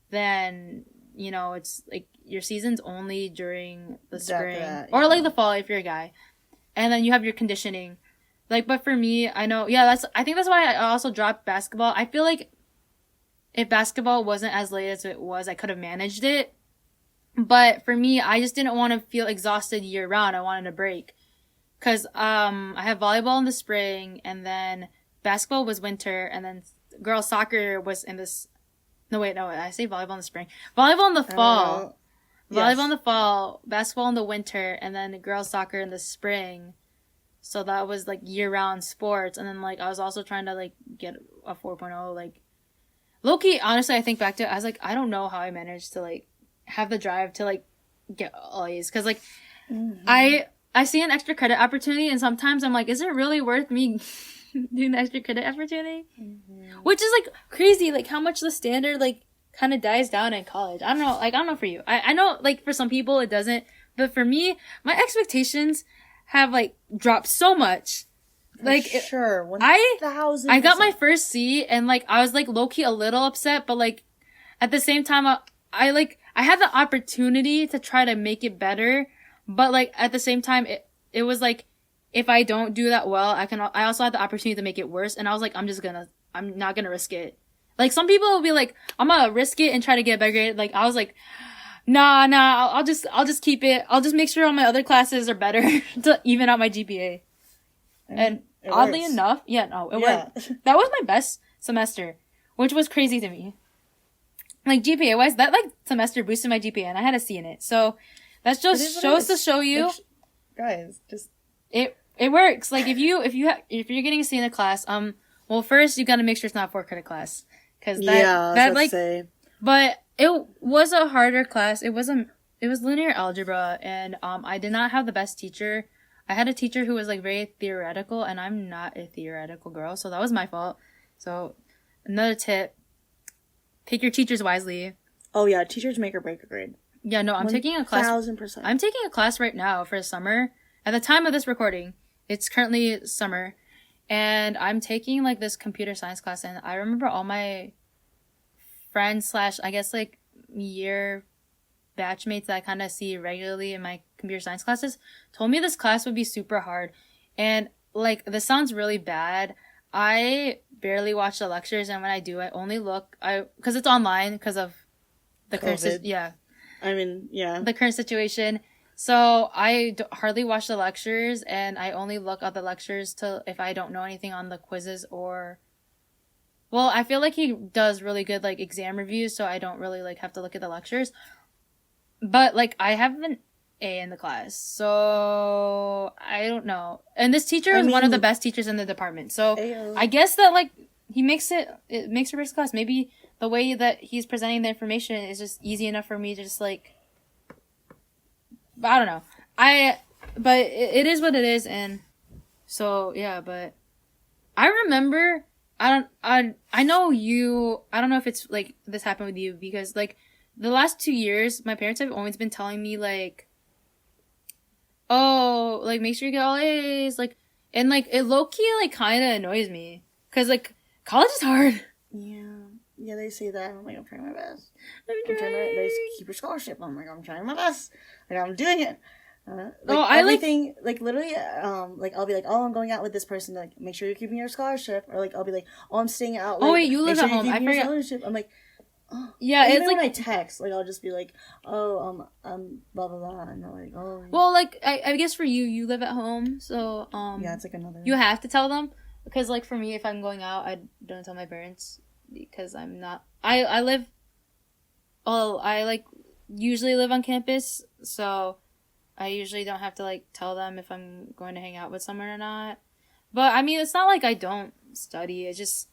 then, you know, it's like your season's only during the spring or, like, the fall if you're a guy, and then you have your conditioning. Like, but for me, I know, I think that's why I also dropped basketball. I feel like if basketball wasn't as late as it was, I could have managed it. But for me, I just didn't want to feel exhausted year round. I wanted a break. Cause, I have volleyball in the spring, and then basketball was winter, and then girls soccer was in this, no wait, no, I say volleyball in the spring. Volleyball in the fall. Volleyball Yes. in the fall, basketball in the winter, and then girls soccer in the spring. So that was like year round sports. And then like I was also trying to like get a 4.0, like low key, honestly, I think back to it, I was like, I don't know how I managed to like have the drive to like get all A's. Cause like I see an extra credit opportunity, and sometimes I'm like, is it really worth me doing the extra credit opportunity? Which is like crazy, like how much the standard like kind of dies down in college. I don't know, like I don't know for you. I know like for some people it doesn't, but for me, my expectations have like dropped so much. Like sure, 1,000%. I got my first C, and like I was like low key a little upset, but like at the same time, I had the opportunity to try to make it better, but like at the same time, it was like if I don't do that well, I also had the opportunity to make it worse, and I was like, I'm not gonna risk it. Like some people will be like, I'm gonna risk it and try to get a better grade. Like I was like, nah, I'll just keep it. I'll just make sure all my other classes are better to even out my GPA. And oddly enough, it worked. That was my best semester, which was crazy to me. Like GPA wise, that like semester boosted my GPA, and I had a C in it. So that just shows to show you, like, guys, just it works. Like if you're getting a C in a class, well first you got to make sure it's not a 4-credit class, because but it was a harder class. It was linear algebra, and I did not have the best teacher. I had a teacher who was like very theoretical, and I'm not a theoretical girl, so that was my fault. So another tip, pick your teachers wisely. Oh yeah, teachers make or break a grade. Yeah, no, I'm taking a class. 1,000%. I'm taking a class right now for summer. At the time of this recording, it's currently summer, and I'm taking like this computer science class, and I remember all my friends / I guess like year batchmates that I kind of see regularly in my computer science classes told me this class would be super hard. And like, this sounds really bad. I barely watch the lectures, and when I do, I only look, cause it's online because of the current, the current situation. So I hardly watch the lectures, and I only look at the lectures if I don't know anything on the quizzes well, I feel like he does really good like exam reviews, so I don't really like have to look at the lectures. But like I have an A in the class, so I don't know. And this teacher is one of the best teachers in the department, so I guess that like it makes or breaks class. Maybe the way that he's presenting the information is just easy enough for me to just like, I don't know. But it is what it is, and so yeah. But I remember, I know you. I don't know if it's like this happened with you, because like the last 2 years, my parents have always been telling me like, oh, like make sure you get all A's, like, and like it low key like kind of annoys me, cause like college is hard. Yeah, they say that. I'm like, I'm trying my best. They keep your scholarship. I'm like, I'm trying my best. Like, I'm doing it. Everything, like literally, like I'll be like, oh, I'm going out with this person. Like, make sure you're keeping your scholarship. Or like, I'll be like, oh, I'm staying out. Like, oh wait, you live at home. I forgot. I'm like, oh. Yeah, even it's like when I text, like I'll just be like, oh, blah blah blah, and I'm like, oh. Well, like I guess for you live at home, so yeah, it's like another. You have to tell them, because like for me, if I'm going out, I don't tell my parents, because I'm not. I live. Oh, I like usually live on campus, so I usually don't have to like tell them if I'm going to hang out with someone or not. But I mean, it's not like I don't study. It's just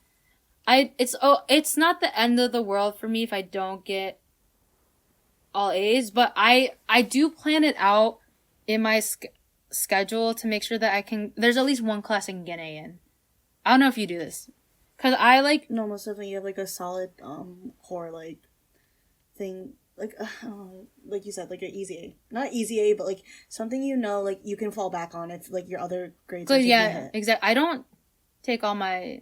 it's not the end of the world for me if I don't get all A's, but I do plan it out in my schedule to make sure that there's at least one class I can get an A in. I don't know if you do this, cause I like. No, most definitely you have like a solid core like thing, like you said, like an easy A, not easy A, but like something like you can fall back on if like your other grades. Yeah, exactly. I don't take all my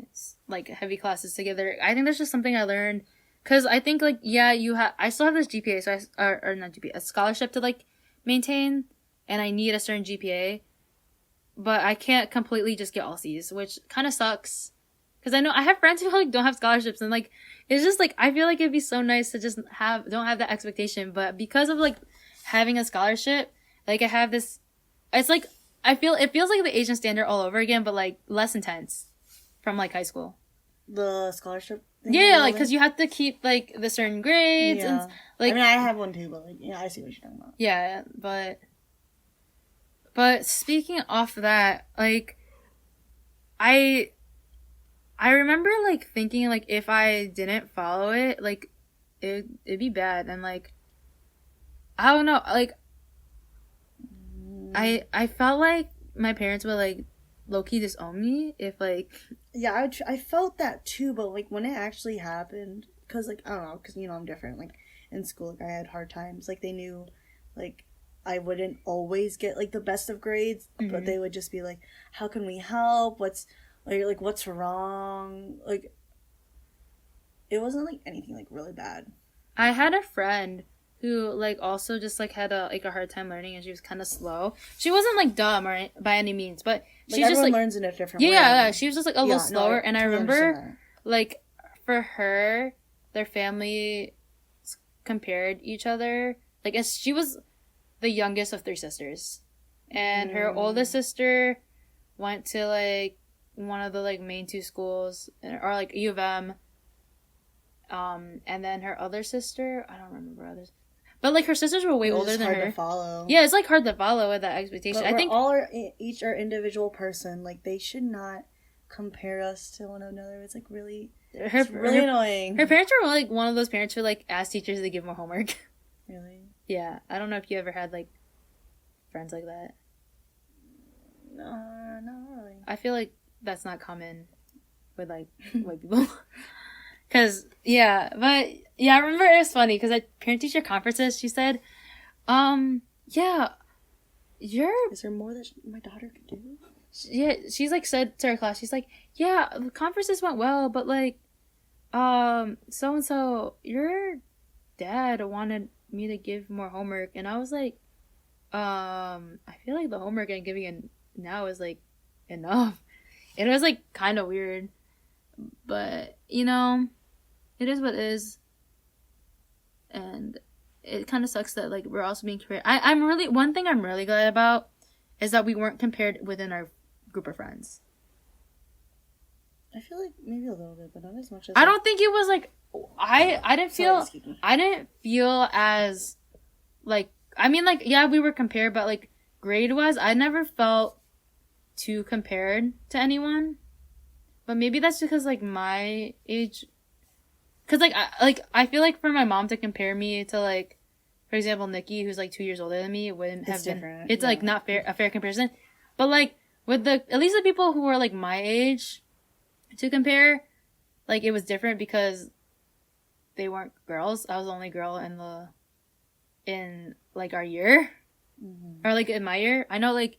like heavy classes together. I think that's just something I learned, because I think like I still have this GPA, so or not GPA, a scholarship to like maintain, and I need a certain GPA, but I can't completely just get all C's, which kind of sucks, because I know I have friends who like don't have scholarships, and like it's just like I feel like it'd be so nice to just don't have that expectation, but because of like having a scholarship, like I have this, it's like it feels like the Asian standard all over again, but like less intense from like high school. The scholarship thing? Yeah, like because you have to keep like the certain grades and like. I mean, I have one too, but like I see what you're talking about. Yeah, but speaking of that, like I remember like thinking like if I didn't follow it, like it'd be bad, and like I don't know, like I felt like my parents would like low-key disown me if like I felt that too, but like when it actually happened, because like I don't know, because I'm different, like in school, like I had hard times, like they knew like I wouldn't always get like the best of grades, but they would just be like, how can we help, what's wrong, like it wasn't like anything like really bad. I had a friend who like also just like had a hard time learning, and she was kind of slow. She wasn't like dumb or by any means, but she just like learns in a different way. Yeah, she was just like a little slower. No, and I remember like for her, their family compared each other. Like as she was the youngest of 3 sisters, and her oldest sister went to like one of the like main 2 schools, or like U of M. And then her other sister, I don't remember others. But like her sisters were way older than her. It's hard to follow. Yeah, it's like hard to follow with that expectation. But I think each are individual person. Like they should not compare us to one another. It's like really, annoying. Her parents were like one of those parents who like ask teachers to give more homework. Really? Yeah, I don't know if you ever had like friends like that. No, not really. I feel like that's not common with like white people. Cause yeah, but yeah, I remember it was funny because at parent teacher conferences she said, yeah, is there more that my daughter could do? Yeah, she's like said to her class, she's like, yeah, the conferences went well, but like, so and so, your dad wanted me to give more homework, and I was like, I feel like the homework I'm giving now is like enough. It was like kind of weird, but it is what it is, and it kind of sucks that like we're also being compared. One thing I'm really glad about is that we weren't compared within our group of friends. I feel like maybe a little bit, but not as much as I don't think it was like I didn't feel as like, I mean, like, yeah, we were compared, but like grade wise I never felt too compared to anyone. But maybe that's because like my age, because I feel like for my mom to compare me to like, for example, Nikki, who's like 2 years older than me, it wouldn't have been different. It's like not a fair comparison. But like with at least the people who were like my age to compare, like it was different because they weren't girls. I was the only girl in like our year, or like in my year. I know, like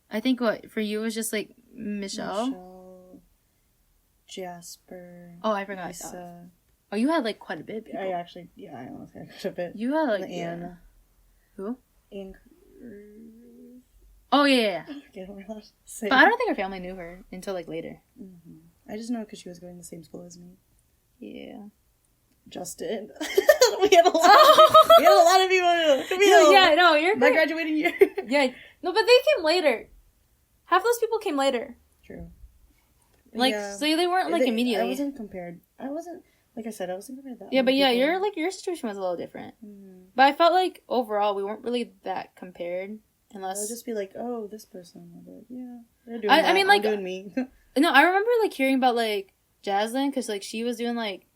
I think what for you was just like Michelle, Jasper. Oh, I forgot. Alyssa. Oh, you had like quite a bit. People. I almost had quite a bit. You had like Anne. Who? Anne. Oh yeah. But I don't think her family knew her until like later. I just know because she was going to the same school as me. Yeah. Justin. we had a lot of people. Yeah, no, you're my graduating year. Yeah, no, but they came later. Half those people came later. True. Like, so they weren't like immediately. I wasn't compared. I wasn't, like I said, I wasn't compared that. Yeah, but yeah, your situation was a little different. But I felt like overall we weren't really that compared, unless I'll just be like, oh, this person. I'll be like, yeah, they're doing. I mean, like, I'm doing me. No, I remember like hearing about like Jaslyn because like she was doing like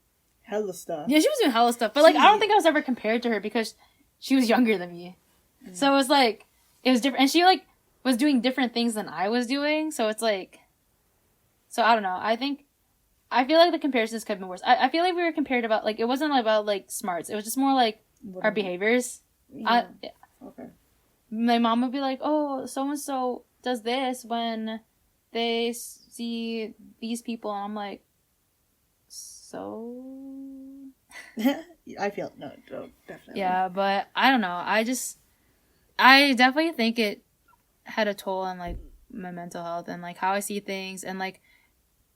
hella stuff. Yeah, she was doing hella stuff, but like I don't think I was ever compared to her because she was younger than me. So it was like it was different, and she like was doing different things than I was doing. So it's like, so I don't know. I feel like the comparisons could have been worse. I feel like we were compared about like it wasn't about like smarts. It was just more like our behaviors. Yeah. Okay. My mom would be like, "Oh, so and so does this when they see these people," and I'm like, "So." I feel no, definitely. Yeah, but I don't know. I definitely think it had a toll on like my mental health and like how I see things, and like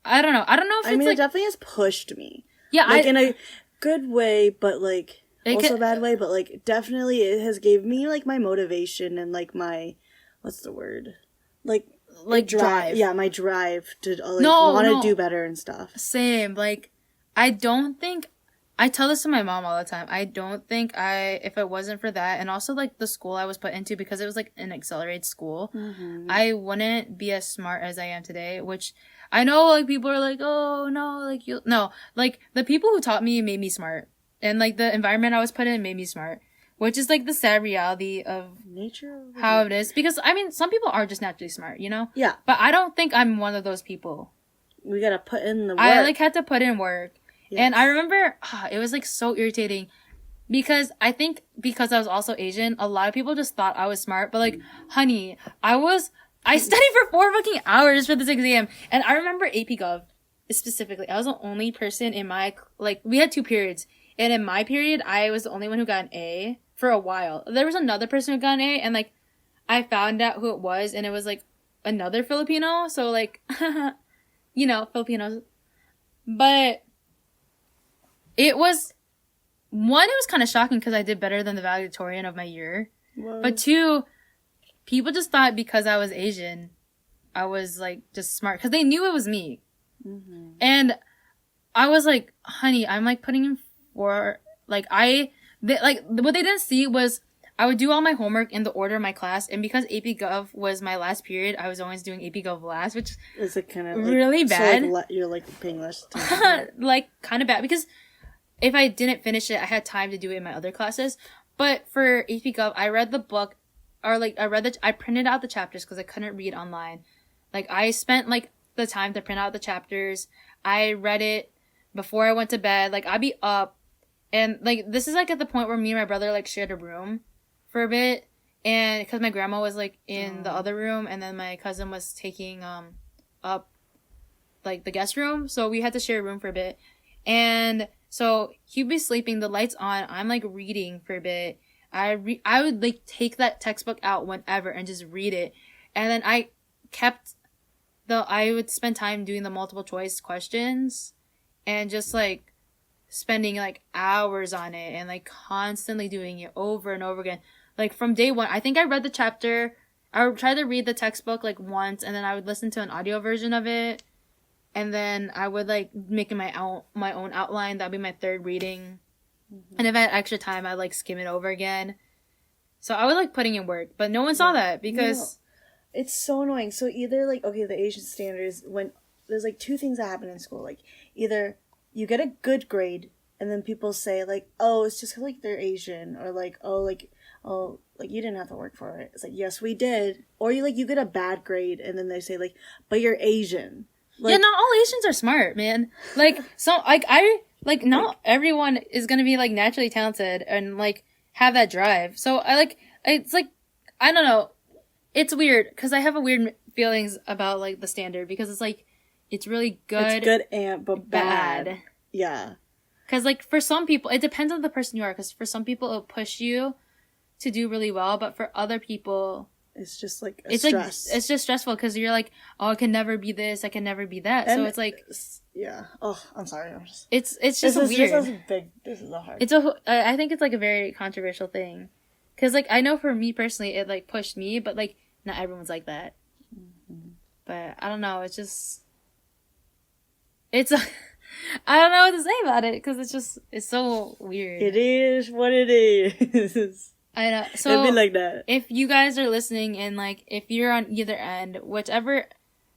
I don't know. I don't know if I it's mean, like, it definitely has pushed me. yeah, Like, in a good way, but, like, also a could, bad way, but, like, definitely it has gave me, like, my motivation and, like, my, what's the word? Like drive. Yeah, my drive to, like, No, want to no. do better and stuff. Same. Like, I don't think, I tell this to my mom all the time. I don't think if it wasn't for that, and also, like, the school I was put into, because it was, like, an accelerated school, I wouldn't be as smart as I am today, which I know, like, people are like, oh, no, like, no, like, the people who taught me made me smart. And, like, the environment I was put in made me smart. Which is, like, the sad reality of nature, how it is. Because, I mean, some people are just naturally smart, you know? Yeah. But I don't think I'm one of those people. We gotta put in the work. I, like, had to put in work. Yes. And I remember, it was, like, so irritating. Because I think because I was also Asian, a lot of people just thought I was smart. But, like, honey, I studied for 4 fucking hours for this exam. And I remember AP Gov, specifically. I was the only person in my, like, we had 2 periods. And in my period, I was the only one who got an A for a while. There was another person who got an A, and, like, I found out who it was, and it was, like, another Filipino. So, like, you know, Filipinos. But it was, one, it was kind of shocking because I did better than the valedictorian of my year. Whoa. But 2, people just thought because I was Asian, I was, like, just smart. Because they knew it was me. Mm-hmm. And I was like, honey, I'm, like, putting in for, like, what they didn't see was I would do all my homework in the order of my class, and because AP Gov was my last period, I was always doing AP Gov last, which is it kind of really bad. So, like, you're, like, paying less attention. Like, kind of bad, because if I didn't finish it, I had time to do it in my other classes. But for AP Gov, I read the book, or, like, I printed out the chapters because I couldn't read online. Like, I spent, like, the time to print out the chapters. I read it before I went to bed. Like, I'd be up. And, like, this is, like, at the point where me and my brother, like, shared a room for a bit. And because my grandma was, like, in the other room. And then my cousin was taking up, like, the guest room. So we had to share a room for a bit. And so he'd be sleeping, the lights on. I'm, like, reading for a bit. I would, like, take that textbook out whenever and just read it. And then I would spend time doing the multiple choice questions. And just, like, spending, like, hours on it and, like, constantly doing it over and over again. Like, from day one, I think I read the chapter. I would try to read the textbook, like, once, and then I would listen to an audio version of it. And then I would, like, make my own outline. That'd be my 3rd reading. Mm-hmm. And if I had extra time, I'd, like, skim it over again. So I was, like, putting in work. But no one saw that because... No. It's so annoying. So either, like, okay, the Asian standards, when there's, like, 2 things that happen in school. Like, either you get a good grade, and then people say, like, oh, it's just 'cause, like, they're Asian, or, like, oh, you didn't have to work for it. It's like, yes, we did. Or you get a bad grade, and then they say, like, but you're Asian. Like, yeah, not all Asians are smart, man. Like, so, like, not everyone is gonna be, like, naturally talented and, like, have that drive. So, it's, like, I don't know. It's weird, because I have a weird feelings about, like, the standard, because it's, like, it's really good. It's good but bad. Yeah. Because, like, for some people, it depends on the person you are, because for some people, it'll push you to do really well, but for other people... It's just, like, stress. Like, it's just stressful, because you're like, oh, I can never be this, I can never be that. And so it's like... Yeah. Oh, I'm sorry. It's just weird. This is a hard... I think it's, like, a very controversial thing. Because, like, I know for me personally, it, like, pushed me, but, like, not everyone's like that. Mm-hmm. But, I don't know, it's just... It's... I don't know what to say about it, because it's so weird. It is what it is. I know. So, it'd be like that. If you guys are listening, and, like, if you're on either end,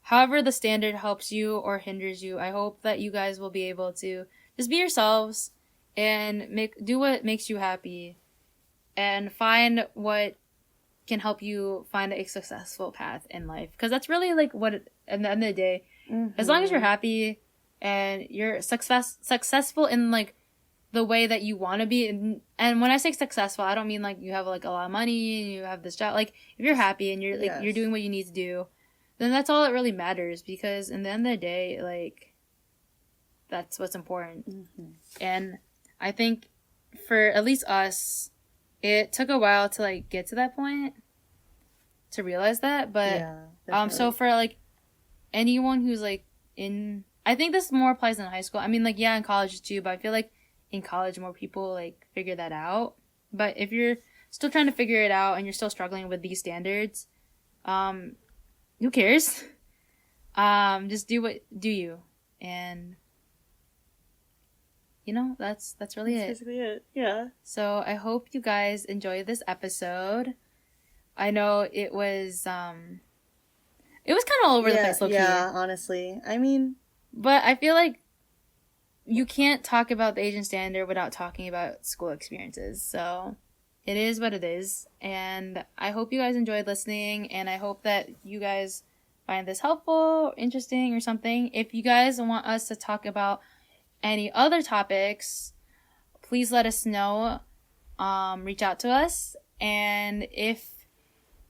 however the standard helps you or hinders you, I hope that you guys will be able to just be yourselves and do what makes you happy and find what can help you find a successful path in life. Because that's really, like, what, at the end of the day, as long as you're happy and you're successful in, like, the way that you want to be. And when I say successful, I don't mean, like, you have, like, a lot of money and you have this job. Like, if you're happy and you're, like, you're doing what you need to do, then that's all that really matters. Because in the end of the day, like, that's what's important. Mm-hmm. And I think for at least us, it took a while to, like, get to that point to realize that. But, so for, like, anyone who's, like, in I think this more applies in high school. I mean, like, yeah, in college too, but I feel like in college more people like figure that out. But if you're still trying to figure it out and you're still struggling with these standards, who cares? Just do you, and that's really That's it. basically it. Yeah. So I hope you guys enjoyed this episode. I know it was kind of all over the place, low key. Yeah, honestly. I mean, but I feel like you can't talk about the Asian standard without talking about school experiences. So it is what it is. And I hope you guys enjoyed listening. And I hope that you guys find this helpful, interesting, or something. If you guys want us to talk about any other topics, please let us know. Reach out to us. And if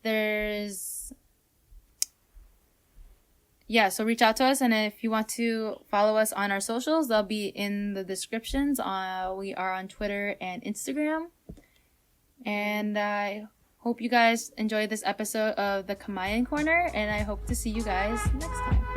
there's... Yeah, so reach out to us, and if you want to follow us on our socials, they'll be in the descriptions. We are on Twitter and Instagram. And I hope you guys enjoyed this episode of the Kamayan Corner, and I hope to see you guys next time.